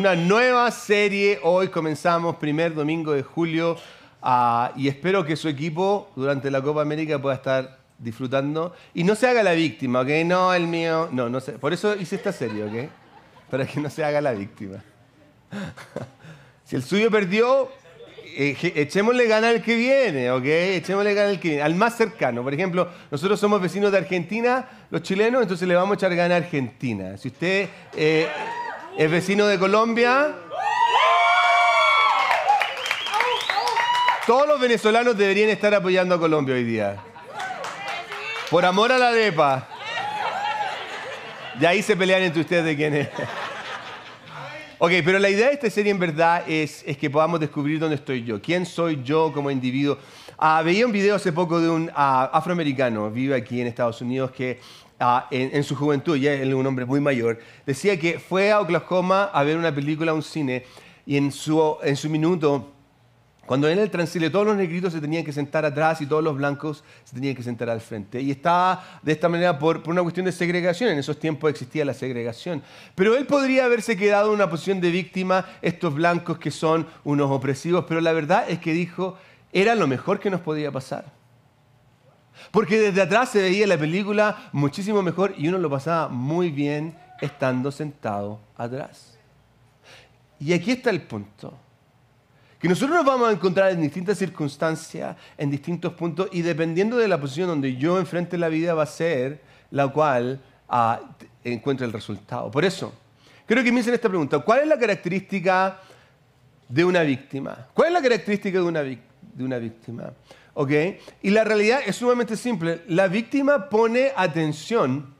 una nueva serie. Hoy comenzamos primer domingo de julio y espero que su equipo durante la Copa América pueda estar disfrutando y no se haga la víctima, ¿ok? No, el mío, no sé. Por eso hice esta serie, ¿ok? Para que no se haga la víctima. Si el suyo perdió, echémosle gana al que viene, ¿ok? Echémosle gana al que viene, al más cercano. Por ejemplo, nosotros somos vecinos de Argentina, los chilenos, entonces le vamos a echar gana a Argentina. Si usted es vecino de Colombia, todos los venezolanos deberían estar apoyando a Colombia hoy día. Por amor a la arepa. Y ahí se pelean entre ustedes de quién es. Ok, pero la idea de esta serie en verdad es que podamos descubrir dónde estoy yo. ¿Quién soy yo como individuo? Veía un video hace poco de un afroamericano, vive aquí en Estados Unidos, que en su juventud, ya es un hombre muy mayor, decía que fue a Oklahoma a ver una película a un cine y en su minuto, cuando en el Transilien todos los negritos se tenían que sentar atrás y todos los blancos se tenían que sentar al frente. Y estaba de esta manera por una cuestión de segregación. En esos tiempos existía la segregación. Pero él podría haberse quedado en una posición de víctima, estos blancos que son unos opresivos. Pero la verdad es que dijo, era lo mejor que nos podía pasar. Porque desde atrás se veía la película muchísimo mejor y uno lo pasaba muy bien estando sentado atrás. Y aquí está el punto. Que nosotros nos vamos a encontrar en distintas circunstancias, en distintos puntos, y dependiendo de la posición donde yo enfrente la vida va a ser la cual encuentre el resultado. Por eso, quiero que me hacen esta pregunta. ¿Cuál es la característica de una víctima? ¿Cuál es la característica de una víctima? ¿Ok? Y la realidad es sumamente simple. La víctima pone atención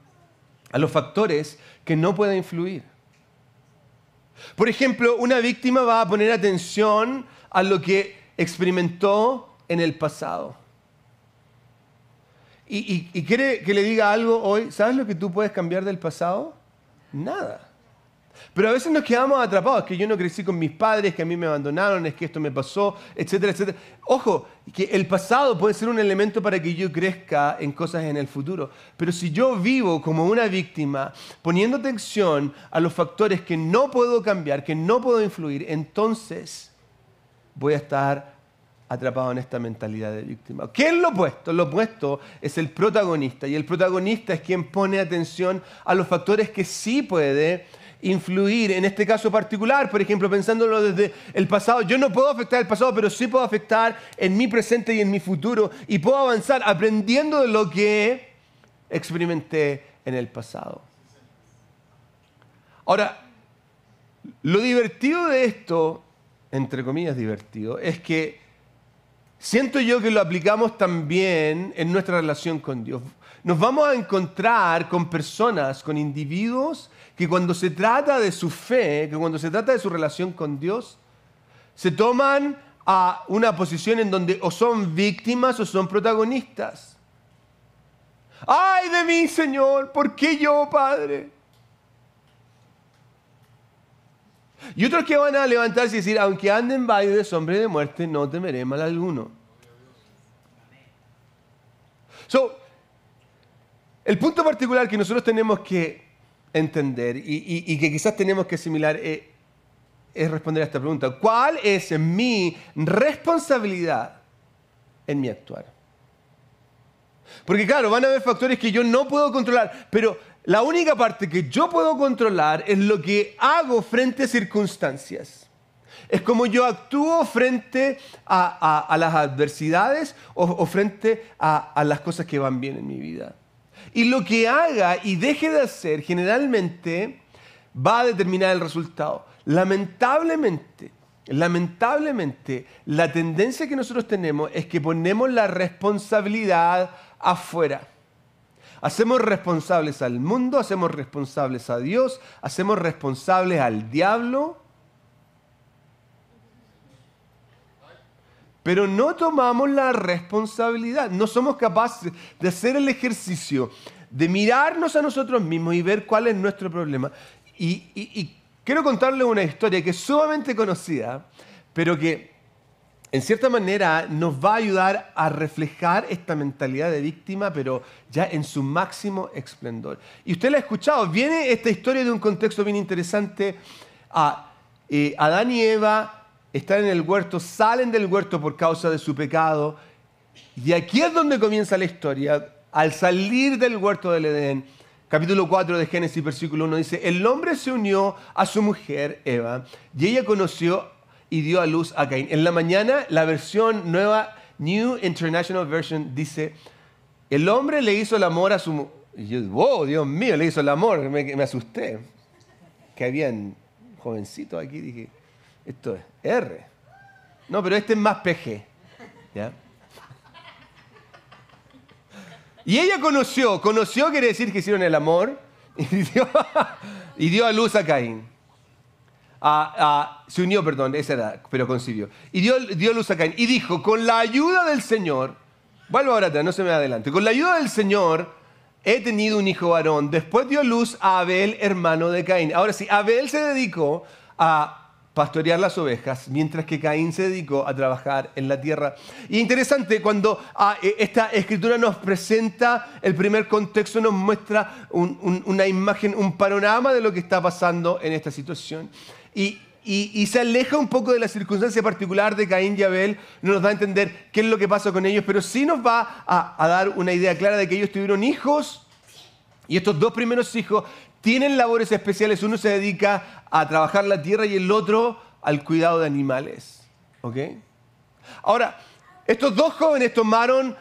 a los factores que no puede influir. Por ejemplo, una víctima va a poner atención a lo que experimentó en el pasado. Y quiere que le diga algo hoy. ¿Sabes lo que tú puedes cambiar del pasado? Nada. Pero a veces nos quedamos atrapados. Es que yo no crecí con mis padres, que a mí me abandonaron, es que esto me pasó, etcétera, etcétera. Ojo, que el pasado puede ser un elemento para que yo crezca en cosas en el futuro. Pero si yo vivo como una víctima, poniendo atención a los factores que no puedo cambiar, que no puedo influir, entonces voy a estar atrapado en esta mentalidad de víctima. ¿Qué es lo opuesto? Lo opuesto es el protagonista. Y el protagonista es quien pone atención a los factores que sí puede influir. En este caso particular, por ejemplo, pensándolo desde el pasado, yo no puedo afectar el pasado, pero sí puedo afectar en mi presente y en mi futuro. Y puedo avanzar aprendiendo de lo que experimenté en el pasado. Ahora, lo divertido de esto, entre comillas divertido, es que siento yo que lo aplicamos también en nuestra relación con Dios. Nos vamos a encontrar con personas, con individuos que cuando se trata de su fe, que cuando se trata de su relación con Dios, se toman a una posición en donde o son víctimas o son protagonistas. ¡Ay de mí, Señor! ¿Por qué yo, Padre? Y otros que van a levantarse y decir, aunque ande en valle de sombra y de muerte, no temeré mal alguno. El punto particular que nosotros tenemos que entender y que quizás tenemos que asimilar es responder a esta pregunta. ¿Cuál es mi responsabilidad en mi actuar? Porque claro, van a haber factores que yo no puedo controlar, pero la única parte que yo puedo controlar es lo que hago frente a circunstancias. Es como yo actúo frente a las adversidades o frente a las cosas que van bien en mi vida. Y lo que haga y deje de hacer generalmente va a determinar el resultado. Lamentablemente, la tendencia que nosotros tenemos es que ponemos la responsabilidad afuera. Hacemos responsables al mundo, hacemos responsables a Dios, hacemos responsables al diablo, pero no tomamos la responsabilidad. No somos capaces de hacer el ejercicio de mirarnos a nosotros mismos y ver cuál es nuestro problema. Y quiero contarles una historia que es sumamente conocida, pero que en cierta manera nos va a ayudar a reflejar esta mentalidad de víctima, pero ya en su máximo esplendor. Y usted la ha escuchado. Viene esta historia de un contexto bien interesante. Adán y Eva están en el huerto, salen del huerto por causa de su pecado. Y aquí es donde comienza la historia. Al salir del huerto del Edén, capítulo 4 de Génesis, versículo 1, dice: el hombre se unió a su mujer, Eva, y ella conoció y dio a luz a Caín. En la mañana, la versión nueva, New International Version, dice: el hombre le hizo el amor a su mujer. Y yo, wow, Dios mío, le hizo el amor. Me asusté. Que habían jovencitos aquí, dije, esto es R. No, pero este es más PG. ¿Ya? Y ella conoció quiere decir que hicieron el amor, y dio a luz a Caín. Se unió, perdón, esa era, pero concibió. Y dio luz a Caín. Y dijo: con la ayuda del Señor, vuelvo ahora atrás, no se me adelante. Con la ayuda del Señor he tenido un hijo varón. Después dio luz a Abel, hermano de Caín. Ahora sí, Abel se dedicó a pastorear las ovejas, mientras que Caín se dedicó a trabajar en la tierra. Y interesante, cuando esta escritura nos presenta el primer contexto, nos muestra una imagen, un panorama de lo que está pasando en esta situación. Y se aleja un poco de la circunstancia particular de Caín y Abel, no nos da a entender qué es lo que pasa con ellos, pero sí nos va a dar una idea clara de que ellos tuvieron hijos, y estos dos primeros hijos tienen labores especiales. Uno se dedica a trabajar la tierra y el otro al cuidado de animales. ¿Ok? Ahora, estos dos jóvenes tomaron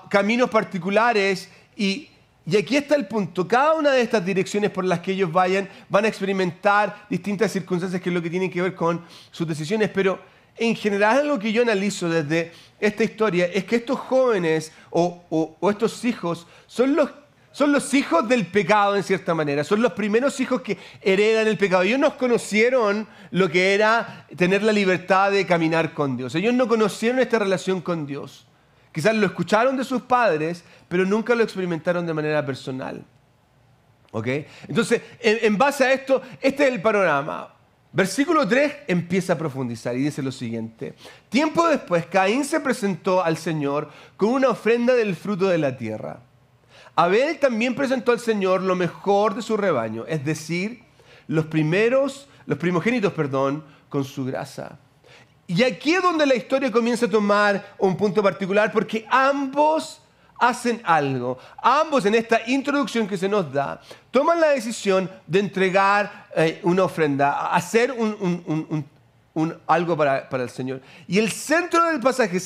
caminos particulares y aquí está el punto. Cada una de estas direcciones por las que ellos vayan van a experimentar distintas circunstancias que es lo que tienen que ver con sus decisiones, pero en general lo que yo analizo desde esta historia es que estos jóvenes o estos hijos son los hijos del pecado en cierta manera. Son los primeros hijos que heredan el pecado. Ellos no conocieron lo que era tener la libertad de caminar con Dios. Ellos no conocieron esta relación con Dios. Quizás lo escucharon de sus padres, pero nunca lo experimentaron de manera personal. ¿Ok? Entonces, en base a esto, este es el panorama. Versículo 3 empieza a profundizar y dice lo siguiente: tiempo después, Caín se presentó al Señor con una ofrenda del fruto de la tierra. Abel también presentó al Señor lo mejor de su rebaño, es decir, los primogénitos, con su grasa. Y aquí es donde la historia comienza a tomar un punto particular, porque ambos hacen algo. Ambos, en esta introducción que se nos da, toman la decisión de entregar una ofrenda, hacer algo para el Señor. Y el centro del pasaje,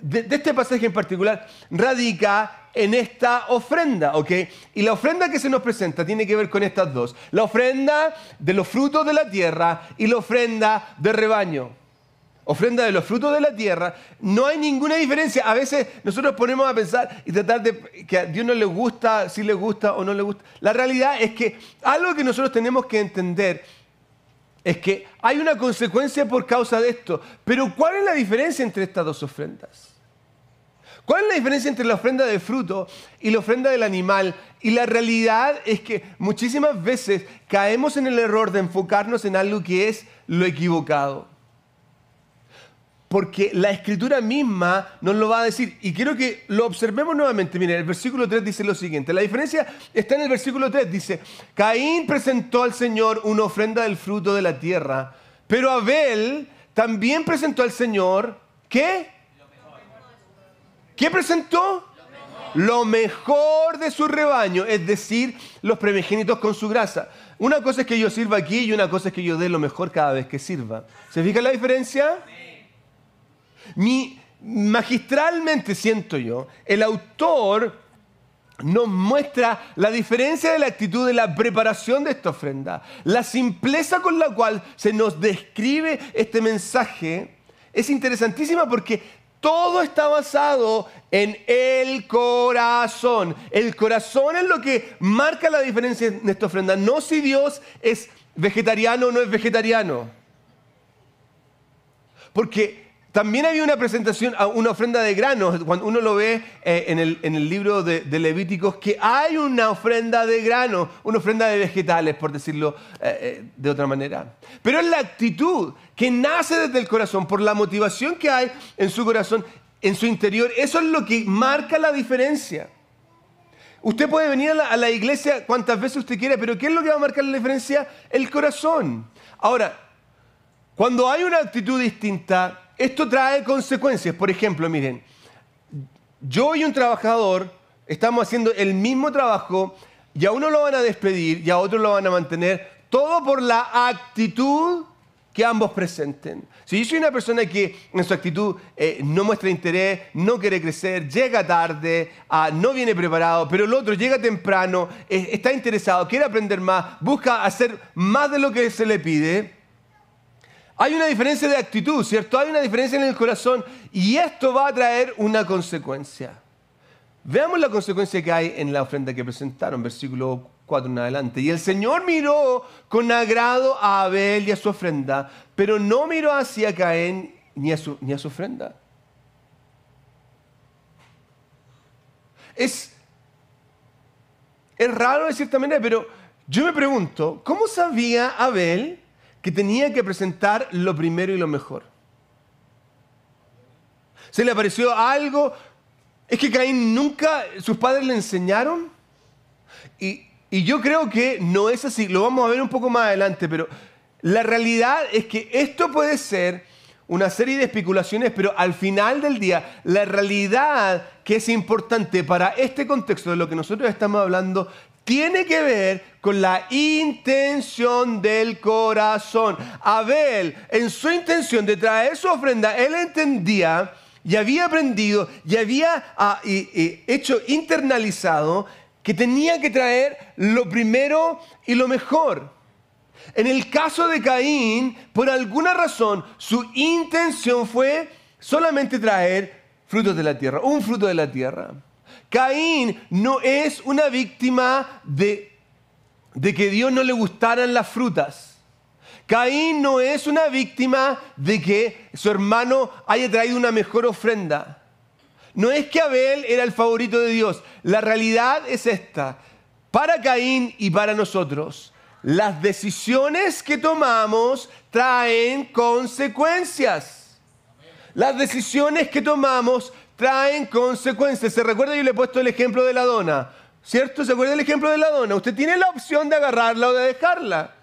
de este pasaje en particular, radica en esta ofrenda, ¿ok? Y la ofrenda que se nos presenta tiene que ver con estas dos: la ofrenda de los frutos de la tierra y la ofrenda de rebaño. Ofrenda de los frutos de la tierra, no hay ninguna diferencia. A veces nosotros ponemos a pensar y tratar de que a Dios no le gusta, si le gusta o no le gusta. La realidad es que algo que nosotros tenemos que entender es que hay una consecuencia por causa de esto. Pero ¿cuál es la diferencia entre estas dos ofrendas? ¿Cuál es la diferencia entre la ofrenda de fruto y la ofrenda del animal? Y la realidad es que muchísimas veces caemos en el error de enfocarnos en algo que es lo equivocado. Porque la Escritura misma nos lo va a decir. Y quiero que lo observemos nuevamente. Miren, el versículo 3 dice lo siguiente. La diferencia está en el versículo 3. Dice: Caín presentó al Señor una ofrenda del fruto de la tierra, pero Abel también presentó al Señor, ¿qué? ¿Qué presentó? Lo mejor de su rebaño, es decir, los primogénitos con su grasa. Una cosa es que yo sirva aquí y una cosa es que yo dé lo mejor cada vez que sirva. ¿Se fija la diferencia? Magistralmente, siento yo, el autor nos muestra la diferencia de la actitud de la preparación de esta ofrenda. La simpleza con la cual se nos describe este mensaje es interesantísima, porque todo está basado en el corazón. El corazón es lo que marca la diferencia en esta ofrenda. No si Dios es vegetariano o no es vegetariano. Porque también había una presentación, una ofrenda de granos. Cuando uno lo ve en el libro de Levíticos, que hay una ofrenda de granos, una ofrenda de vegetales, por decirlo de otra manera. Pero es la actitud que nace desde el corazón, por la motivación que hay en su corazón, en su interior. Eso es lo que marca la diferencia. Usted puede venir a la iglesia cuantas veces usted quiera, pero ¿qué es lo que va a marcar la diferencia? El corazón. Ahora, Cuando hay una actitud distinta, esto trae consecuencias. Por ejemplo, miren, yo y un trabajador estamos haciendo el mismo trabajo y a uno lo van a despedir y a otro lo van a mantener, todo por la actitud que ambos presenten. Si yo soy una persona que en su actitud no muestra interés, no quiere crecer, llega tarde, no viene preparado, pero el otro llega temprano, está interesado, quiere aprender más, busca hacer más de lo que se le pide, hay una diferencia de actitud, ¿cierto? Hay una diferencia en el corazón y esto va a traer una consecuencia. Veamos la consecuencia que hay en la ofrenda que presentaron, versículo 4 en adelante. Y el Señor miró con agrado a Abel y a su ofrenda, pero no miró hacia Caín ni a su ofrenda. Es raro de cierta manera, pero yo me pregunto, ¿cómo sabía Abel que tenía que presentar lo primero y lo mejor? ¿Se le apareció algo? ¿Es que Caín nunca, sus padres le enseñaron? Y yo creo que no es así, lo vamos a ver un poco más adelante, pero la realidad es que esto puede ser una serie de especulaciones, pero al final del día, la realidad que es importante para este contexto de lo que nosotros estamos hablando, tiene que ver con la intención del corazón. Abel, en su intención de traer su ofrenda, él entendía y había aprendido y había hecho internalizado que tenía que traer lo primero y lo mejor. En el caso de Caín, por alguna razón, su intención fue solamente traer frutos de la tierra, un fruto de la tierra. Caín no es una víctima de que Dios no le gustaran las frutas. Caín no es una víctima de que su hermano haya traído una mejor ofrenda. No es que Abel era el favorito de Dios. La realidad es esta. Para Caín y para nosotros, las decisiones que tomamos traen consecuencias. Las decisiones que tomamos traen consecuencias. ¿Se recuerda? Yo le he puesto el ejemplo de la dona, ¿cierto? ¿Se acuerda del ejemplo de la dona? Usted tiene la opción de agarrarla o de dejarla.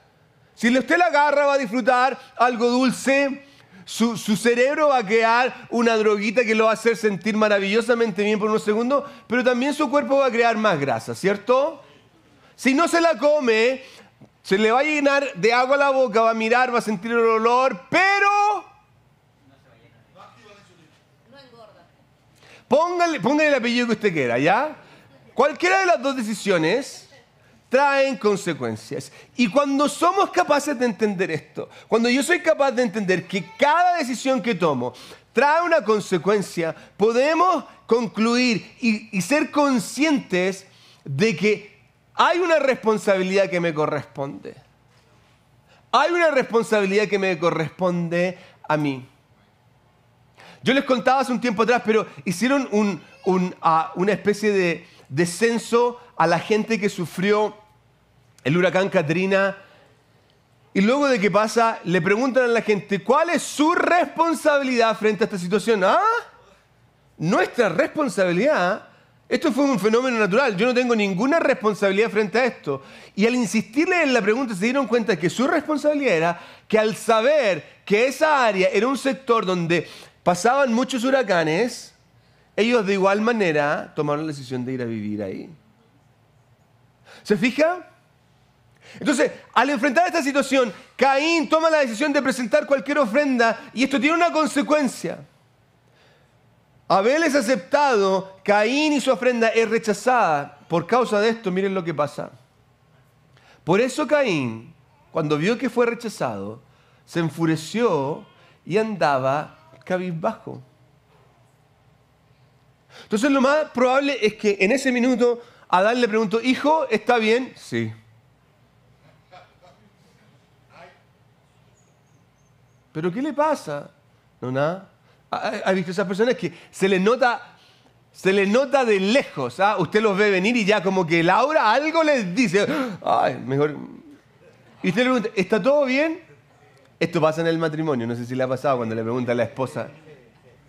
Si usted la agarra, va a disfrutar algo dulce. Su cerebro va a crear una droguita que lo va a hacer sentir maravillosamente bien por unos segundos, pero también su cuerpo va a crear más grasa, ¿cierto? Si no se la come, se le va a llenar de agua a la boca, va a mirar, va a sentir el olor, pero no engorda. Póngale el apellido que usted quiera, ¿ya? Cualquiera de las dos decisiones traen consecuencias. Y cuando somos capaces de entender esto, cuando yo soy capaz de entender que cada decisión que tomo trae una consecuencia, podemos concluir y ser conscientes de que hay una responsabilidad que me corresponde. Hay una responsabilidad que me corresponde a mí. Yo les contaba hace un tiempo atrás, pero hicieron una especie de censo a la gente que sufrió el huracán Katrina. Y luego de que pasa, le preguntan a la gente, ¿cuál es su responsabilidad frente a esta situación? Nuestra responsabilidad. Esto fue un fenómeno natural. Yo no tengo ninguna responsabilidad frente a esto. Y al insistirle en la pregunta, se dieron cuenta que su responsabilidad era que al saber que esa área era un sector donde pasaban muchos huracanes, ellos de igual manera tomaron la decisión de ir a vivir ahí. ¿Se fija? Entonces, al enfrentar esta situación, Caín toma la decisión de presentar cualquier ofrenda y esto tiene una consecuencia. Abel es aceptado, Caín y su ofrenda es rechazada. Por causa de esto, miren lo que pasa. Por eso Caín, cuando vio que fue rechazado, se enfureció y andaba cabizbajo. Entonces lo más probable es que en ese minuto Adán le preguntó, hijo, ¿está bien? Sí. ¿Pero qué le pasa? No, nada. ¿Ha visto esas personas que se les nota de lejos? Usted los ve venir y ya como que Laura algo les dice. Ay, mejor. Y usted le pregunta, ¿está todo bien? Esto pasa en el matrimonio. No sé si le ha pasado cuando le pregunta a la esposa,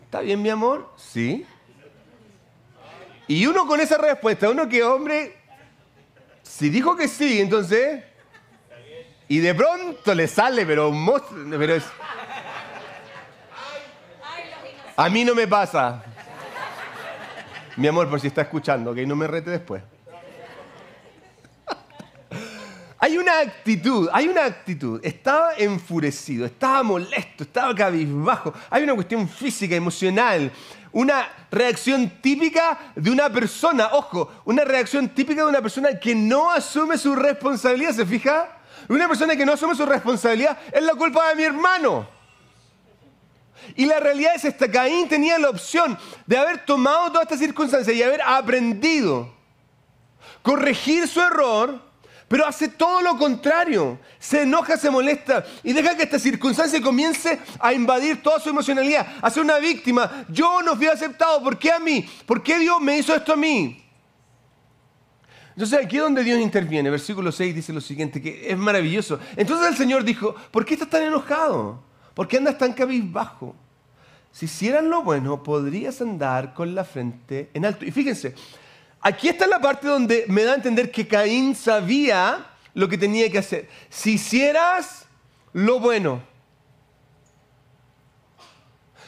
¿está bien, mi amor? Sí. Y uno con esa respuesta, uno que hombre, si dijo que sí, entonces, y de pronto le sale, pero un monstruo, pero es A mí no me pasa. Mi amor, por si está escuchando, que no me rete después. Hay una actitud. Estaba enfurecido, estaba molesto, estaba cabizbajo. Hay una cuestión física, emocional, una reacción típica de una persona, ojo, una reacción típica de una persona que no asume su responsabilidad, ¿se fija? Una persona que no asume su responsabilidad es la culpa de mi hermano. Y la realidad es esta: Caín tenía la opción de haber tomado toda esta circunstancia y haber aprendido, corregir su error, pero hace todo lo contrario. Se enoja, se molesta y deja que esta circunstancia comience a invadir toda su emocionalidad, a ser una víctima. Yo no fui aceptado, ¿por qué a mí? ¿Por qué Dios me hizo esto a mí? Entonces aquí es donde Dios interviene. Versículo 6 dice lo siguiente, que es maravilloso. Entonces el Señor dijo: ¿por qué estás tan enojado? ¿Por qué andas tan cabizbajo? Si hicieras lo bueno, podrías andar con la frente en alto. Y fíjense, aquí está la parte donde me da a entender que Caín sabía lo que tenía que hacer. Si hicieras lo bueno.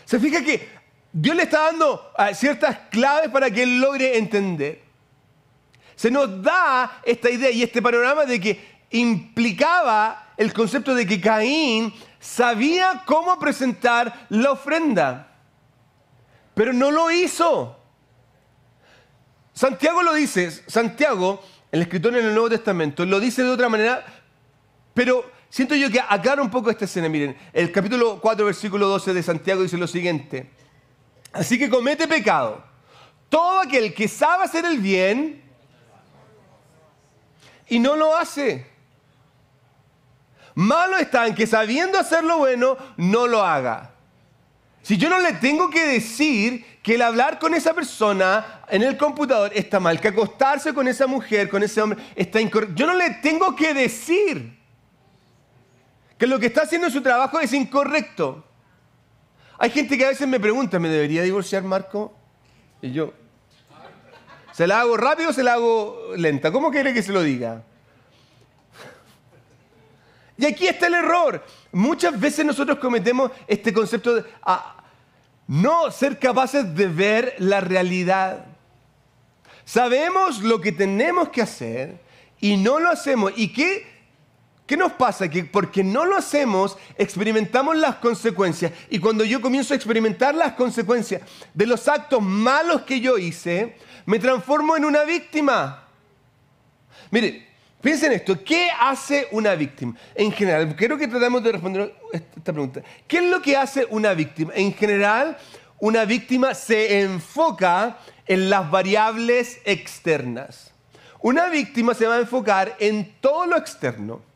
Se fija que Dios le está dando ciertas claves para que él logre entender. Se nos da esta idea y este panorama de que implicaba el concepto de que Caín sabía cómo presentar la ofrenda, pero no lo hizo. Santiago lo dice, Santiago, el escritor en el Nuevo Testamento, lo dice de otra manera, pero siento yo que aclara un poco esta escena. Miren, el capítulo 4, versículo 12 de Santiago dice lo siguiente: así que comete pecado todo aquel que sabe hacer el bien y no lo hace. Malo está en que sabiendo hacer lo bueno, no lo haga. Si yo no le tengo que decir que el hablar con esa persona en el computador está mal, que acostarse con esa mujer, con ese hombre, está incorrecto, yo no le tengo que decir que lo que está haciendo en su trabajo es incorrecto. Hay gente que a veces me pregunta: ¿me debería divorciar, Marco? Y yo, ¿se la hago rápido o se la hago lenta? ¿Cómo quiere que se lo diga? Y aquí está el error. Muchas veces nosotros cometemos este concepto de no ser capaces de ver la realidad. Sabemos lo que tenemos que hacer y no lo hacemos. ¿Y qué nos pasa? Que porque no lo hacemos, experimentamos las consecuencias. Y cuando yo comienzo a experimentar las consecuencias de los actos malos que yo hice, me transformo en una víctima. Mire, piensen esto: ¿qué hace una víctima? En general, quiero que tratemos de responder esta pregunta. ¿Qué es lo que hace una víctima? En general, una víctima se enfoca en las variables externas. Una víctima se va a enfocar en todo lo externo.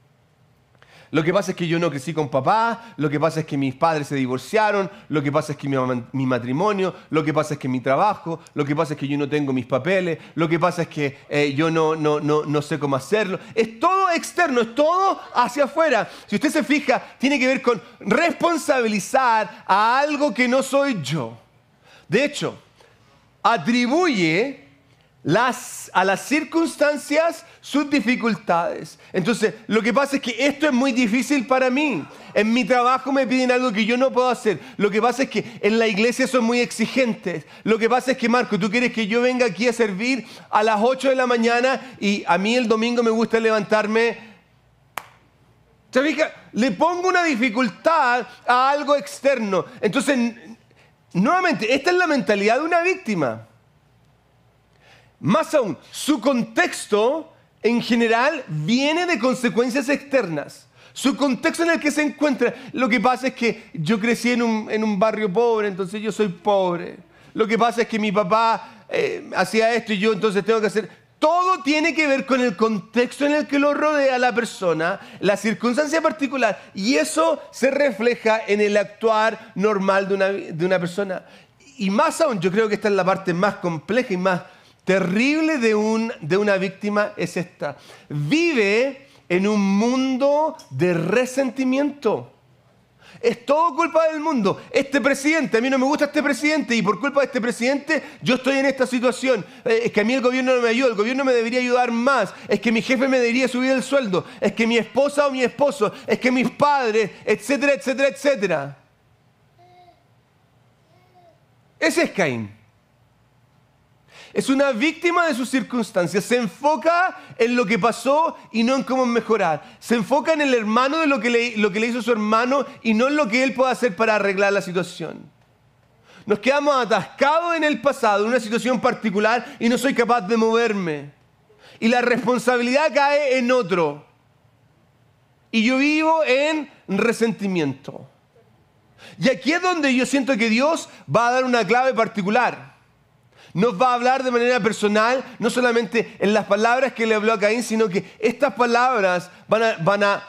Lo que pasa es que yo no crecí con papá, lo que pasa es que mis padres se divorciaron, lo que pasa es que mi matrimonio, lo que pasa es que mi trabajo, lo que pasa es que yo no tengo mis papeles, lo que pasa es que yo no sé cómo hacerlo. Es todo externo, es todo hacia afuera. Si usted se fija, tiene que ver con responsabilizar a algo que no soy yo. De hecho, atribuye a las circunstancias sus dificultades. Entonces, lo que pasa es que esto es muy difícil para mí. En mi trabajo me piden algo que yo no puedo hacer. Lo que pasa es que en la iglesia son muy exigentes. Lo que pasa es que, Marco, tú quieres que yo venga aquí a servir a las 8 de la mañana y a mí el domingo me gusta levantarme. ¿Se fija? Le pongo una dificultad a algo externo. Entonces, nuevamente, esta es la mentalidad de una víctima. Más aún, su contexto en general viene de consecuencias externas. Su contexto en el que se encuentra. Lo que pasa es que yo crecí en un barrio pobre, entonces yo soy pobre. Lo que pasa es que mi papá hacía esto y yo entonces tengo que hacer. Todo tiene que ver con el contexto en el que lo rodea la persona, la circunstancia particular. Y eso se refleja en el actuar normal de una persona. Y más aún, yo creo que esta es la parte más compleja y más terrible de una víctima, es esta: vive en un mundo de resentimiento. Es todo culpa del mundo. Este presidente, a mí no me gusta este presidente y por culpa de este presidente yo estoy en esta situación. Es que a mí el gobierno no me ayuda, el gobierno me debería ayudar más. Es que mi jefe me debería subir el sueldo. Es que mi esposa o mi esposo, es que mis padres, etcétera, etcétera, etcétera. Ese es Caín. Es una víctima de sus circunstancias. Se enfoca en lo que pasó y no en cómo mejorar. Se enfoca en el hermano de lo que le hizo su hermano y no en lo que él puede hacer para arreglar la situación. Nos quedamos atascados en el pasado, en una situación particular, y no soy capaz de moverme. Y la responsabilidad cae en otro. Y yo vivo en resentimiento. Y aquí es donde yo siento que Dios va a dar una clave particular. Nos va a hablar de manera personal, no solamente en las palabras que le habló a Caín, sino que estas palabras van a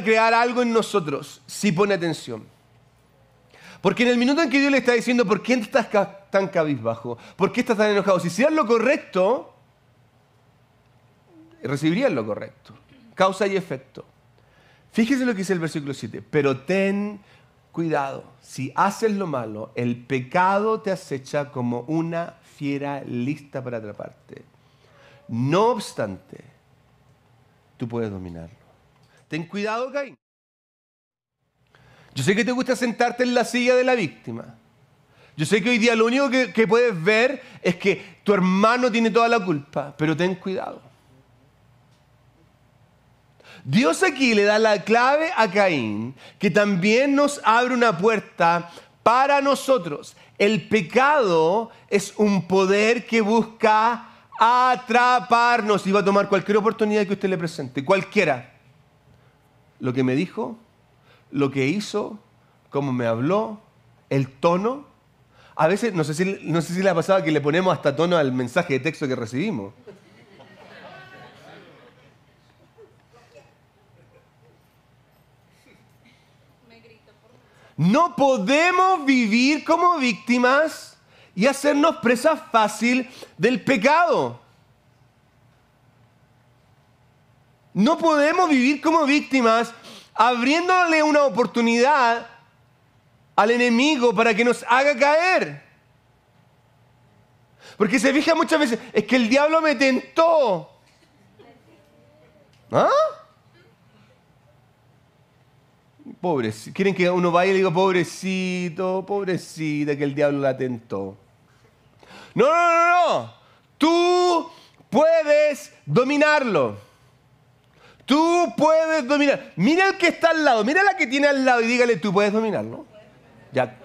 crear algo en nosotros, si pone atención. Porque en el minuto en que Dios le está diciendo, ¿por qué estás tan cabizbajo? ¿Por qué estás tan enojado? Si hicieras lo correcto, recibirías lo correcto. Causa y efecto. Fíjese lo que dice el versículo 7. Pero ten cuidado, si haces lo malo, el pecado te acecha como una fiera lista para atraparte. No obstante, tú puedes dominarlo. Ten cuidado, Caín. Yo sé que te gusta sentarte en la silla de la víctima. Yo sé que hoy día lo único que puedes ver es que tu hermano tiene toda la culpa, pero ten cuidado. Dios aquí le da la clave a Caín, que también nos abre una puerta para nosotros. El pecado es un poder que busca atraparnos y va a tomar cualquier oportunidad que usted le presente, cualquiera. Lo que me dijo, lo que hizo, cómo me habló, el tono. A veces, no sé si le ha pasado que le ponemos hasta tono al mensaje de texto que recibimos. No podemos vivir como víctimas y hacernos presa fácil del pecado. No podemos vivir como víctimas abriéndole una oportunidad al enemigo para que nos haga caer. Porque se fija muchas veces, es que el diablo me tentó. ¿Ah? Pobrecito. Quieren que uno vaya y le diga, pobrecito, pobrecita, que el diablo la tentó. No. Tú puedes dominarlo. Tú puedes dominar. Mira el que está al lado, mira la que tiene al lado y dígale, tú puedes dominarlo. Ya.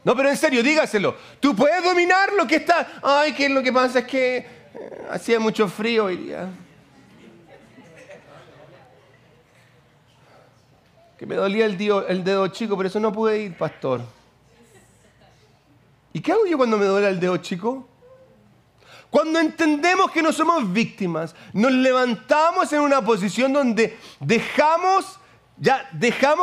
No, pero en serio, dígaselo. Tú puedes dominar lo que está. Ay, que lo que pasa es que hacía mucho frío hoy día. Que me dolía el dedo chico, por eso no pude ir, pastor. ¿Y qué hago yo cuando me duele el dedo chico? Cuando entendemos que no somos víctimas, nos levantamos en una posición donde dejamos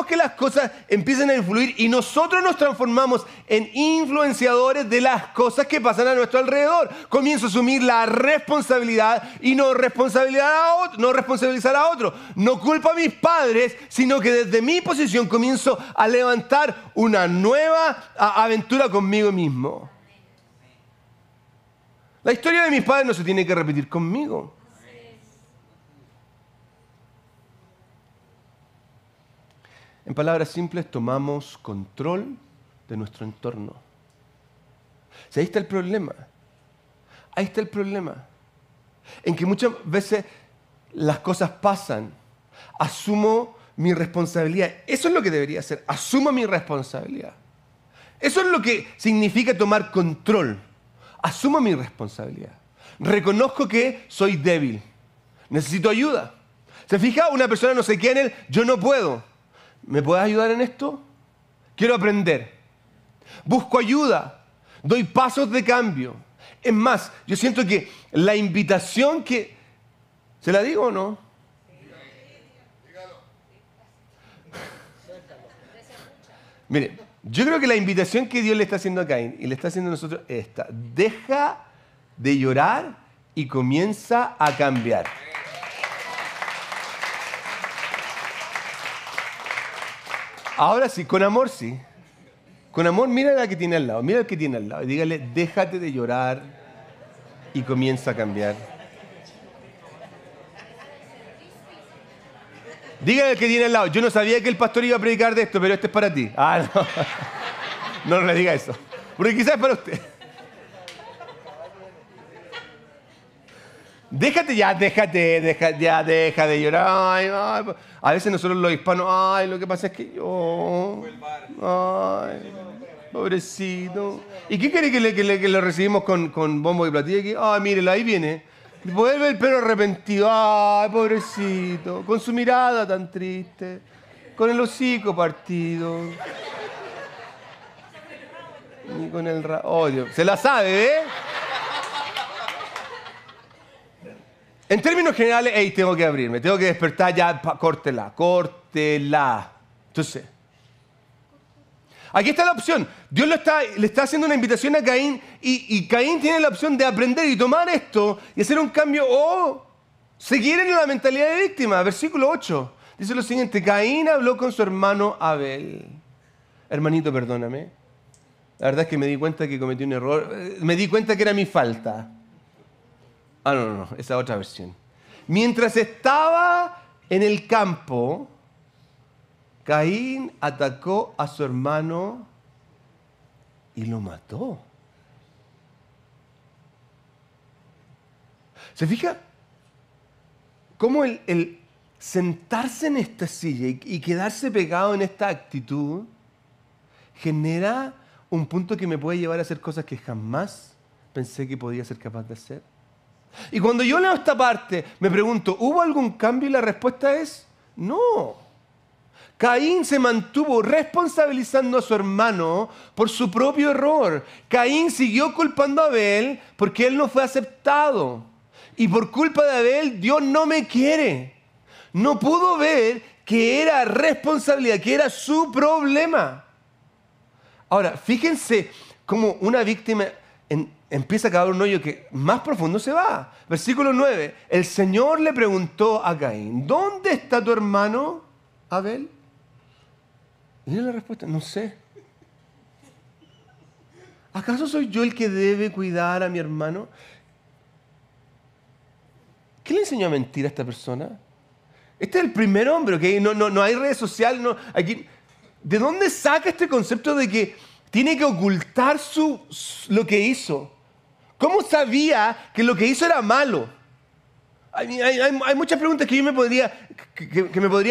que las cosas empiecen a influir y nosotros nos transformamos en influenciadores de las cosas que pasan a nuestro alrededor. Comienzo a asumir la responsabilidad y no responsabilizar a otro. No culpo a mis padres, sino que desde mi posición comienzo a levantar una nueva aventura conmigo mismo. La historia de mis padres no se tiene que repetir conmigo. En palabras simples, tomamos control de nuestro entorno. Si ahí está el problema. Ahí está el problema. En que muchas veces las cosas pasan. Asumo mi responsabilidad. Eso es lo que debería hacer. Asumo mi responsabilidad. Eso es lo que significa tomar control. Asumo mi responsabilidad. Reconozco que soy débil. Necesito ayuda. ¿Se fija? Una persona no se queda en él. Yo no puedo. ¿Me puedes ayudar en esto? Quiero aprender. Busco ayuda. Doy pasos de cambio. Es más, yo siento que la invitación que... ¿Se la digo o no? Mire, yo creo que la invitación que Dios le está haciendo a Caín y le está haciendo a nosotros es esta. Deja de llorar y comienza a cambiar. Ahora sí, con amor sí. Con amor, mira la que tiene al lado, mira el que tiene al lado y dígale, déjate de llorar y comienza a cambiar. Dígale al que tiene al lado, yo no sabía que el pastor iba a predicar de esto, pero este es para ti. Ah, no. No le diga eso. Porque quizás es para usted. Deja de llorar. Ay, ay. A veces nosotros los hispanos, ay, lo que pasa es que yo... Ay, pobrecito. ¿Y qué quiere que lo recibimos con bombo y platillo? Ay, mírelo, ahí viene. Vuelve el perro arrepentido. Ay, pobrecito. Con su mirada tan triste. Con el hocico partido. Y con el... Oh, Dios. Se la sabe, ¿eh? En términos generales, hey, tengo que abrirme, tengo que despertar ya, córtela. Entonces, aquí está la opción. Dios le está haciendo una invitación a Caín y Caín tiene la opción de aprender y tomar esto y hacer un cambio o seguir en la mentalidad de víctima. Versículo 8 dice lo siguiente: Caín habló con su hermano Abel. Hermanito, perdóname. La verdad es que me di cuenta que cometí un error. Me di cuenta que era mi falta. Ah, no, esa otra versión. Mientras estaba en el campo, Caín atacó a su hermano y lo mató. ¿Se fija? Cómo el sentarse en esta silla y quedarse pegado en esta actitud genera un punto que me puede llevar a hacer cosas que jamás pensé que podía ser capaz de hacer? Y cuando yo leo esta parte, me pregunto, ¿hubo algún cambio? Y la respuesta es no. Caín se mantuvo responsabilizando a su hermano por su propio error. Caín siguió culpando a Abel porque él no fue aceptado. Y por culpa de Abel, Dios no me quiere. No pudo ver que era responsabilidad, que era su problema. Ahora, fíjense cómo una víctima empieza a cavar un hoyo que más profundo se va. Versículo 9. El Señor le preguntó a Caín, ¿dónde está tu hermano Abel? Y mira la respuesta, no sé. ¿Acaso soy yo el que debe cuidar a mi hermano? ¿Qué le enseñó a mentir a esta persona? Este es el primer hombre, ¿ok? No hay redes sociales. No, aquí. ¿De dónde saca este concepto de que tiene que ocultar lo que hizo? ¿Cómo sabía que lo que hizo era malo? Hay muchas preguntas que yo me podría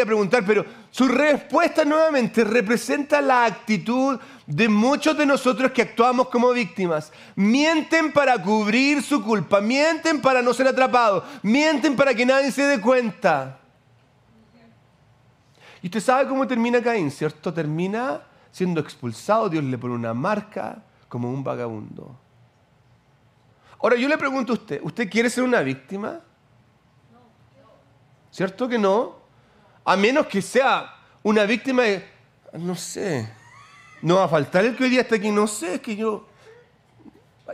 preguntar, pero su respuesta nuevamente representa la actitud de muchos de nosotros que actuamos como víctimas. Mienten para cubrir su culpa, mienten para no ser atrapados, mienten para que nadie se dé cuenta. Y usted sabe cómo termina Caín, ¿cierto? Termina siendo expulsado, Dios le pone una marca como un vagabundo. Ahora yo le pregunto a usted, ¿usted quiere ser una víctima? ¿Cierto que no? A menos que sea una víctima de, no sé, no va a faltar el que hoy día está aquí, no sé, es que yo...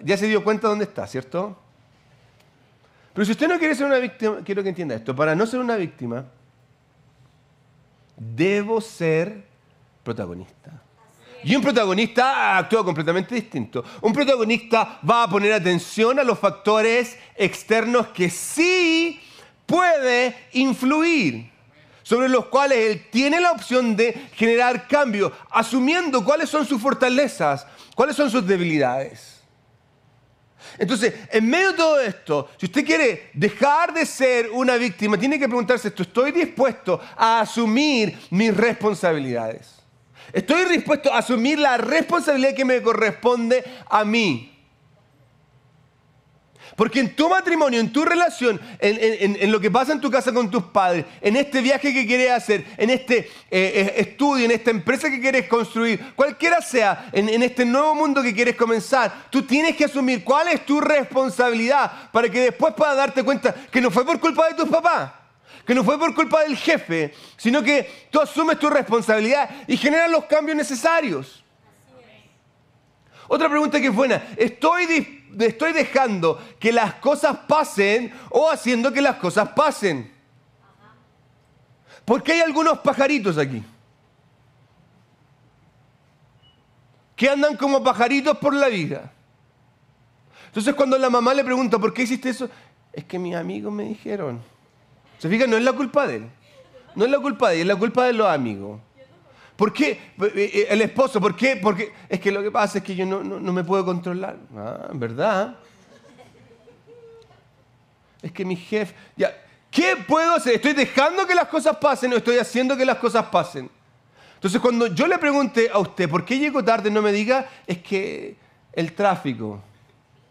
Ya se dio cuenta dónde está, ¿cierto? Pero si usted no quiere ser una víctima, quiero que entienda esto, para no ser una víctima, debo ser protagonista. Y un protagonista actúa completamente distinto. Un protagonista va a poner atención a los factores externos que sí puede influir, sobre los cuales él tiene la opción de generar cambio, asumiendo cuáles son sus fortalezas, cuáles son sus debilidades. Entonces, en medio de todo esto, si usted quiere dejar de ser una víctima, tiene que preguntarse esto: ¿estoy dispuesto a asumir mis responsabilidades? ¿Estoy dispuesto a asumir la responsabilidad que me corresponde a mí? Porque en tu matrimonio, en tu relación, en lo que pasa en tu casa con tus padres, en este viaje que quieres hacer, en este estudio, en esta empresa que quieres construir, cualquiera sea, en este nuevo mundo que quieres comenzar, tú tienes que asumir cuál es tu responsabilidad para que después puedas darte cuenta que no fue por culpa de tus papás, que no fue por culpa del jefe, sino que tú asumes tu responsabilidad y generas los cambios necesarios. Otra pregunta que es buena: ¿estoy dejando que las cosas pasen o haciendo que las cosas pasen? Porque hay algunos pajaritos aquí que andan como pajaritos por la vida. Entonces cuando la mamá le pregunta ¿por qué hiciste eso? Es que mis amigos me dijeron. ¿Se fijan? No es la culpa de él. No es la culpa de ella, es la culpa de los amigos. ¿Por qué? El esposo, ¿por qué? Porque es que lo que pasa es que yo no me puedo controlar. Ah, ¿verdad? Es que mi jefe... Ya, ¿qué puedo hacer? ¿Estoy dejando que las cosas pasen o estoy haciendo que las cosas pasen? Entonces, cuando yo le pregunte a usted por qué llegó tarde, no me diga, es que el tráfico.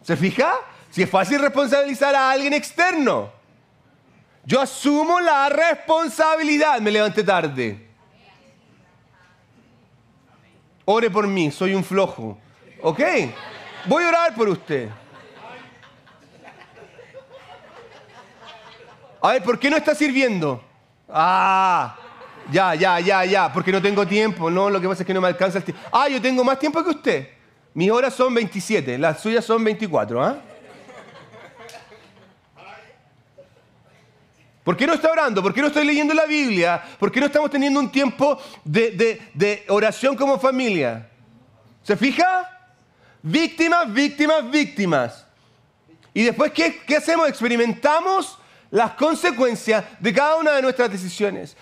¿Se fija? Si es fácil responsabilizar a alguien externo. Yo asumo la responsabilidad. Me levanté tarde. Ore por mí, soy un flojo. ¿Ok? Voy a orar por usted. A ver, ¿por qué no está sirviendo? Ah, ya, porque no tengo tiempo. No, lo que pasa es que no me alcanza el tiempo. Ah, yo tengo más tiempo que usted. Mis horas son 27, las suyas son 24, ¿ah? ¿Por qué no está orando? ¿Por qué no estoy leyendo la Biblia? ¿Por qué no estamos teniendo un tiempo de oración como familia? ¿Se fija? Víctimas, víctimas, víctimas. Y después, ¿qué hacemos? Experimentamos las consecuencias de cada una de nuestras decisiones.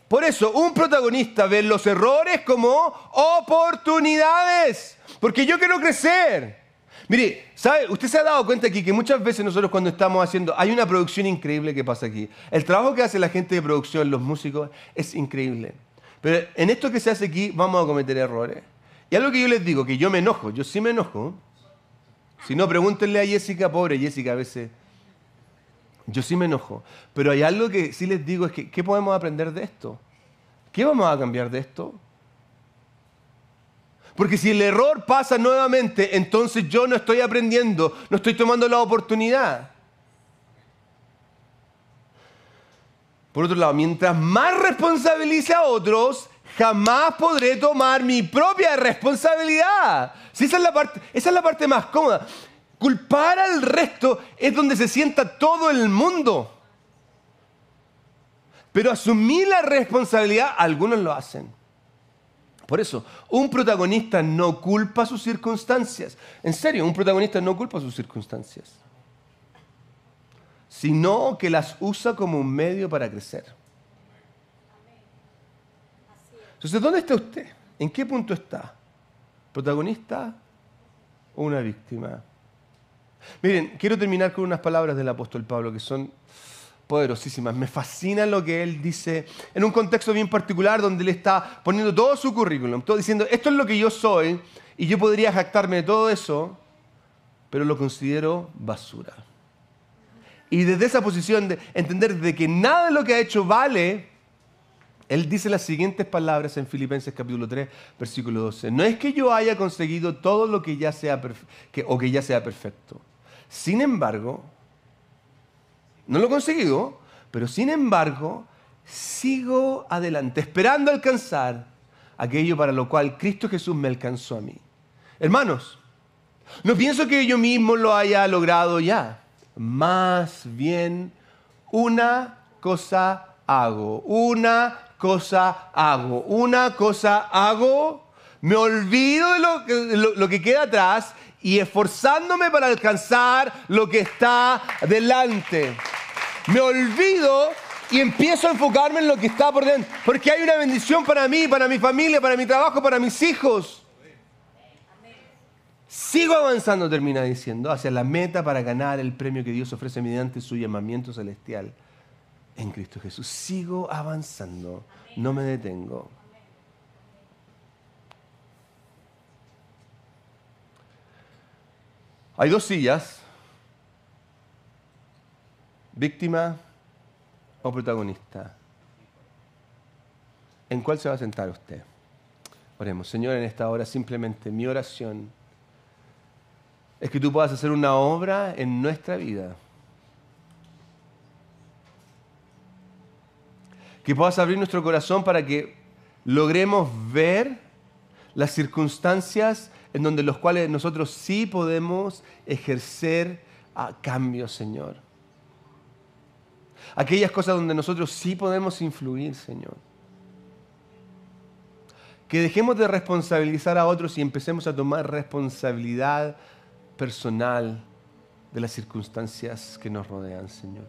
Por eso, un protagonista ve los errores como oportunidades. Porque yo quiero crecer. Mire, ¿sabe? Usted se ha dado cuenta aquí que muchas veces nosotros cuando estamos haciendo... Hay una producción increíble que pasa aquí. El trabajo que hace la gente de producción, los músicos, es increíble. Pero en esto que se hace aquí vamos a cometer errores. Y algo que yo les digo, que yo me enojo. Yo sí me enojo. Si no, pregúntenle a Jessica, pobre Jessica, a veces... Yo sí me enojo. Pero hay algo que sí les digo, es que ¿qué podemos aprender de esto? ¿Qué vamos a cambiar de esto? Porque si el error pasa nuevamente, entonces yo no estoy aprendiendo, no estoy tomando la oportunidad. Por otro lado, mientras más responsabilice a otros, jamás podré tomar mi propia responsabilidad. Si esa es la parte más cómoda. Culpar al resto es donde se sienta todo el mundo. Pero asumir la responsabilidad, algunos lo hacen. Por eso, un protagonista no culpa sus circunstancias. En serio, un protagonista no culpa sus circunstancias. Sino que las usa como un medio para crecer. Entonces, ¿dónde está usted? ¿En qué punto está? ¿Protagonista o una víctima? Miren, quiero terminar con unas palabras del apóstol Pablo que son poderosísimas. Me fascina lo que él dice en un contexto bien particular donde él está poniendo todo su currículum, todo diciendo, esto es lo que yo soy y yo podría jactarme de todo eso, pero lo considero basura. Y desde esa posición de entender de que nada de lo que ha hecho vale, él dice las siguientes palabras en Filipenses capítulo 3, versículo 12. No es que yo haya conseguido todo lo que ya sea perfecto. Sin embargo, no lo he conseguido, pero sin embargo, sigo adelante, esperando alcanzar aquello para lo cual Cristo Jesús me alcanzó a mí. Hermanos, no pienso que yo mismo lo haya logrado ya. Más bien, una cosa hago, me olvido de lo que queda atrás y esforzándome para alcanzar lo que está delante. Me olvido y empiezo a enfocarme en lo que está por dentro. Porque hay una bendición para mí, para mi familia, para mi trabajo, para mis hijos. Sigo avanzando, termina diciendo, hacia la meta para ganar el premio que Dios ofrece mediante su llamamiento celestial en Cristo Jesús. Sigo avanzando, no me detengo. Hay dos sillas, víctima o protagonista. ¿En cuál se va a sentar usted? Oremos. Señor, en esta hora simplemente mi oración es que tú puedas hacer una obra en nuestra vida. Que puedas abrir nuestro corazón para que logremos ver las circunstancias en donde los cuales nosotros sí podemos ejercer cambios, Señor. Aquellas cosas donde nosotros sí podemos influir, Señor. Que dejemos de responsabilizar a otros y empecemos a tomar responsabilidad personal de las circunstancias que nos rodean, Señor.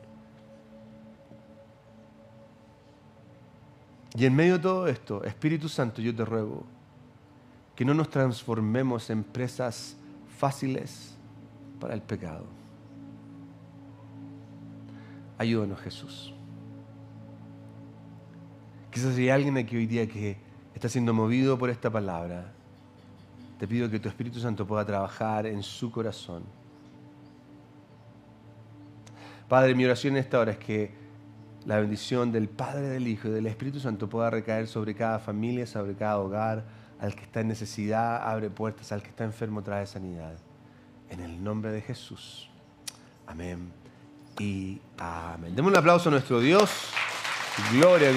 Y en medio de todo esto, Espíritu Santo, yo te ruego que no nos transformemos en presas fáciles para el pecado. Ayúdanos, Jesús. Quizás hay alguien aquí hoy día que está siendo movido por esta palabra. Te pido que tu Espíritu Santo pueda trabajar en su corazón. Padre, mi oración en esta hora es que la bendición del Padre, del Hijo y del Espíritu Santo pueda recaer sobre cada familia, sobre cada hogar. Al que está en necesidad, abre puertas. Al que está enfermo, trae sanidad. En el nombre de Jesús. Amén y amén. Demos un aplauso a nuestro Dios. Gloria, gloria.